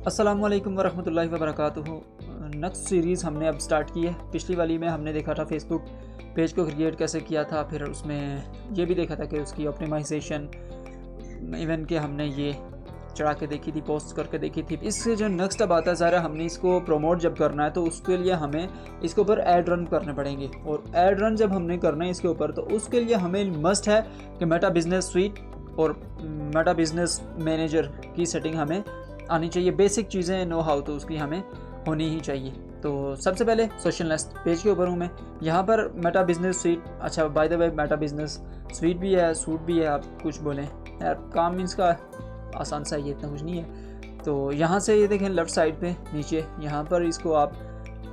अस्सलामु अलैकुम वरहमतुल्लाहि वबरकातुहू। नेक्स्ट सीरीज़ हमने अब स्टार्ट की है। पिछली वाली में हमने देखा था फेसबुक पेज को क्रिएट कैसे किया था, फिर उसमें ये भी देखा था कि उसकी ऑप्टिमाइजेशन, इवन कि हमने ये चढ़ा के देखी थी, पोस्ट करके देखी थी। इससे जो नेक्स्ट अब आता है ज़रा, हमने इसको प्रमोट जब करना है तो उसके लिए हमें इसके ऊपर ऐड रन करने पड़ेंगे। और ऐड रन जब हमने करना है इसके ऊपर, तो उसके लिए हमें मस्ट है कि मेटा बिजनेस स्वीट और मेटा बिजनेस मैनेजर की सेटिंग हमें आनी चाहिए। बेसिक चीज़ें नो हाउ तो उसकी हमें होनी ही चाहिए। तो सबसे पहले सोशल नेस्ट पेज के ऊपर हूँ मैं। यहाँ पर मेटा बिजनेस स्वीट, अच्छा by the way Meta business sweet भी है, सूट भी है, आप कुछ बोलें यार, काम इसका आसान सा ही, इतना कुछ नहीं है। तो यहाँ से ये देखें लेफ़्ट साइड पे नीचे, यहाँ पर इसको आप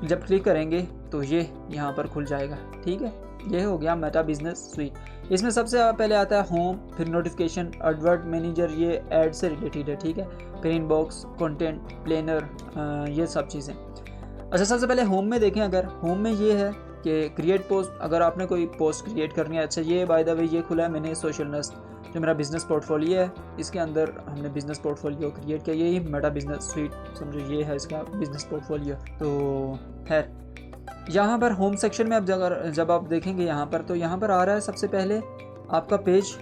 जब क्लिक करेंगे तो ये यहाँ पर खुल जाएगा। ठीक है, ये हो गया मेटा बिजनेस स्वीट। इसमें सबसे पहले आता है होम, फिर नोटिफिकेशन, एडवर्ट मैनेजर, ये ऐड से रिलेटेड है। ठीक है, फिर इनबॉक्स, कंटेंट, प्लानर, ये सब चीज़ें। अच्छा, सबसे पहले होम में देखें। अगर होम में ये है कि क्रिएट पोस्ट, अगर आपने कोई पोस्ट क्रिएट करनी है। अच्छा, ये बाय द वे ये खुला है मैंने सोशल नेस्ट, जो मेरा बिज़नेस पोर्टफोलियो है, इसके अंदर हमने बिज़नेस पोर्टफोलियो क्रिएट किया। यही मेटा बिजनेस स्वीट समझो, ये है इसका बिज़नेस पोर्टफोलियो। तो खैर, यहाँ पर होम सेक्शन में अब जब आप देखेंगे यहाँ पर, तो यहाँ पर आ रहा है सबसे पहले आपका पेज,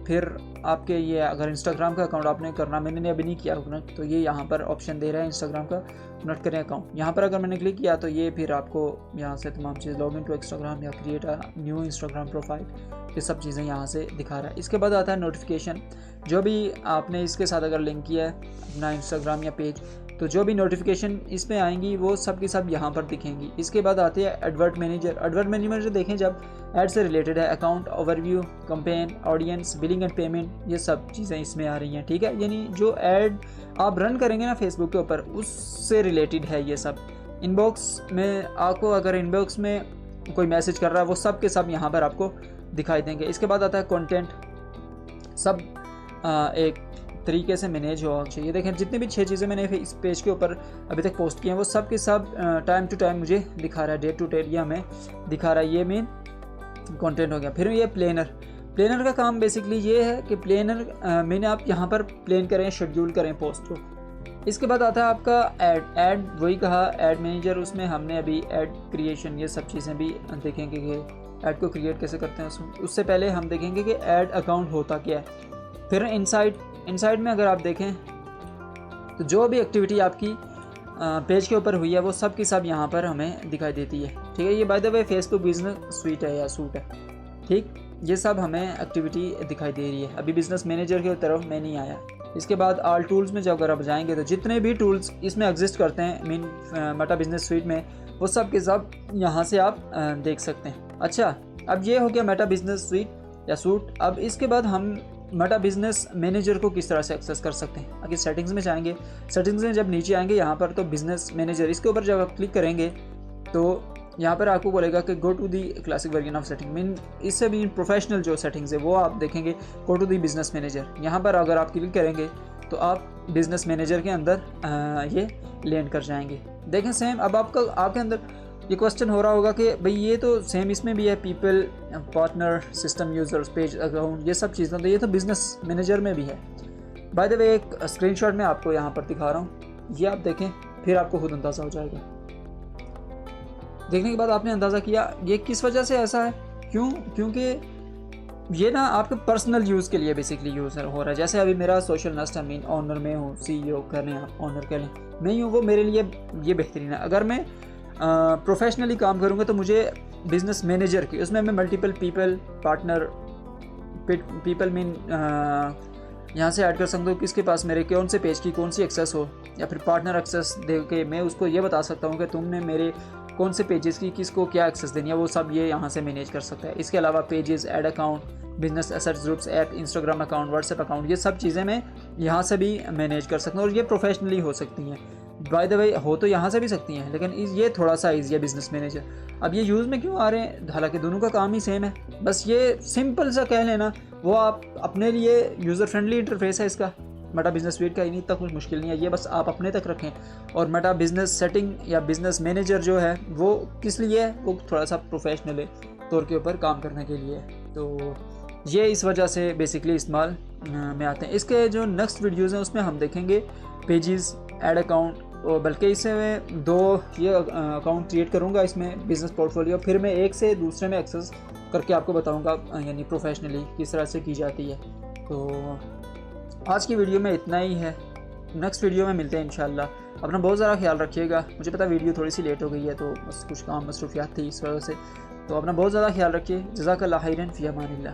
फिर आपके ये अगर इंस्टाग्राम का अकाउंट आपने करना, मैंने अभी नहीं किया कनेक्ट, तो ये यहाँ पर ऑप्शन दे रहा है इंस्टाग्राम का कनेक्ट करें अकाउंट। यहाँ पर अगर मैंने क्लिक किया तो ये फिर आपको यहाँ से तमाम चीज़, लॉग इन टू इंस्टाग्राम या create a new Instagram profile, ये सब चीज़ें यहाँ से दिखा रहा है। इसके बाद आता है नोटिफिकेशन। जो भी आपने इसके साथ अगर लिंक किया है अपना इंस्टाग्राम या पेज, तो जो भी नोटिफिकेशन इसमें आएंगी वो सब की सब यहाँ पर दिखेंगी। इसके बाद आती है एडवर्ट मैनेजर। एडवर्ट मैनेजर देखें जब ऐड से रिलेटेड है, account overview, campaign, audience, billing and payment, ये सब चीज़ें इसमें आ रही हैं। ठीक है, यानी जो ऐड आप रन करेंगे ना फेसबुक के ऊपर, उससे रिलेटेड है ये सब। इनबॉक्स में आपको अगर इनबॉक्स में कोई मैसेज कर रहा है, वो सब के सब यहाँ पर आपको दिखाई देंगे। इसके बाद आता है कंटेंट, सब एक तरीके से मैनेज होना चाहिए। देखें जितनी भी 6 चीज़ें मैंने इस पेज के ऊपर अभी तक पोस्ट की हैं, वो सब के सब टाइम टू टाइम मुझे दिखा रहा है, डे टू डे ये हमें दिखा रहा है। ये मेन कंटेंट हो गया। फिर ये प्लानर। प्लानर का काम बेसिकली ये है कि प्लानर मैंने आप यहाँ पर प्लान करें, शेड्यूल करें पोस्ट को। इसके बाद आता है आपका ऐड वही कहा ऐड मैनेजर, उसमें हमने अभी ऐड क्रिएशन, ये सब चीज़ें भी देखेंगे कि ऐड को क्रिएट कैसे करते हैं। उससे पहले हम देखेंगे कि ऐड अकाउंट होता क्या है। फिर इनसाइड में अगर आप देखें तो जो भी एक्टिविटी आपकी पेज के ऊपर हुई है, वो सब की सब यहाँ पर हमें दिखाई देती है। ठीक है, ये by the way Facebook business sweet है या सूट है। ठीक, ये सब हमें एक्टिविटी दिखाई दे रही है। अभी बिजनेस मैनेजर की तरफ मैं नहीं आया। इसके बाद ऑल टूल्स में जब अगर आप जाएंगे तो जितने भी टूल्स इसमें एग्जिस्ट करते हैं मीन मेटा बिजनेस स्वीट में, वो सब के सब यहाँ से आप देख सकते हैं। अच्छा, अब ये हो गया मेटा बिजनेस स्वीट या सूट। अब इसके बाद हम मेटा बिजनेस मैनेजर को किस तरह से एक्सेस कर सकते हैं। अगर सेटिंग्स में जाएंगे, सेटिंग्स में जब नीचे आएंगे यहाँ पर, तो बिजनेस मैनेजर, इसके ऊपर जब आप क्लिक करेंगे तो यहाँ पर आपको बोलेगा कि go to the classic version of setting, mean इससे भी प्रोफेशनल जो सेटिंग्स है वो आप देखेंगे। Go to the business manager, यहाँ पर अगर आप क्लिक करेंगे तो आप बिजनेस मैनेजर के अंदर ये लैंड कर जाएंगे। देखें सेम, अब आपके अंदर ये क्वेश्चन हो रहा होगा कि भाई ये तो सेम इसमें भी है, people, partner, system users, page account, ये सब चीज़ें, तो ये तो बिजनेस मैनेजर में भी है। बाय द वे एक स्क्रीनशॉट में आपको यहाँ पर दिखा रहा हूँ, ये आप देखें, फिर आपको खुद अंदाज़ा हो जाएगा। देखने के बाद आपने अंदाज़ा किया ये किस वजह से ऐसा है, क्योंकि ये ना आपके पर्सनल यूज़ के लिए बेसिकली यूज़ हो रहा है। जैसे अभी मेरा social nest, I mean owner में हूँ, CEO कर लें आप, ऑनर कर लें, मैं ही हूँ, वो मेरे लिए ये बेहतरीन है। अगर मैं प्रोफेशनली काम करूँगा तो मुझे बिजनेस मैनेजर की, उसमें मैं multiple people, partner, people mean यहाँ से ऐड कर सकता हूँ किसके पास मेरे कौन से पेज की कौन सी एक्सेस हो, या फिर पार्टनर एक्सेस दे के मैं उसको ये बता सकता हूँ कि तुमने मेरे कौन से पेजेस की किसको क्या एक्सेस देनी है, वो सब ये यहाँ से मैनेज कर सकता है। इसके अलावा pages, add account, business assets, groups, app, Instagram account, WhatsApp account, ये सब चीज़ें मैं यहाँ से भी मैनेज कर सकता हूँ, और ये प्रोफेशनली हो सकती हैं। बाय द वे हो तो यहाँ से भी सकती हैं, लेकिन ये थोड़ा सा ईजी है बिजनेस मैनेजर। अब ये यूज़ में क्यों आ रहे हैं, हालांकि दोनों का काम ही सेम है, बस ये सिंपल सा कह लेना, वो आप अपने लिए यूज़र फ्रेंडली इंटरफेस है इसका। मेटा बिजनेस स्वीट का इतना कुछ मुश्किल नहीं है, ये बस आप अपने तक रखें। और मेटा बिजनेस सेटिंग या बिजनेस मैनेजर जो है वो किस लिए है, वो थोड़ा सा प्रोफेशनल तौर के ऊपर काम करने के लिए है। तो ये इस वजह से बेसिकली इस्तेमाल में आते हैं। इसके जो नेक्स्ट वीडियोज़ हैं उसमें हम देखेंगे पेजेस, ऐड अकाउंट, और बल्कि इससे मैं 2 ये अकाउंट क्रिएट करूँगा इसमें बिज़नेस पोर्टफोलियो, फिर मैं एक से दूसरे में एक्सेस करके आपको बताऊँगा यानी प्रोफेशनली किस तरह से की जाती है। तो आज की वीडियो में इतना ही है, नेक्स्ट वीडियो में मिलते हैं इंशाल्लाह। अपना बहुत ज़्यादा ख्याल रखिएगा। मुझे पता वीडियो थोड़ी सी लेट हो गई है, तो बस कुछ काम मसरूफियात थी इस वजह से। तो अपना बहुत ज़्यादा ख्याल रखिए। जज़ाकल्लाह खैरन फ़ी अमानिल्लाह।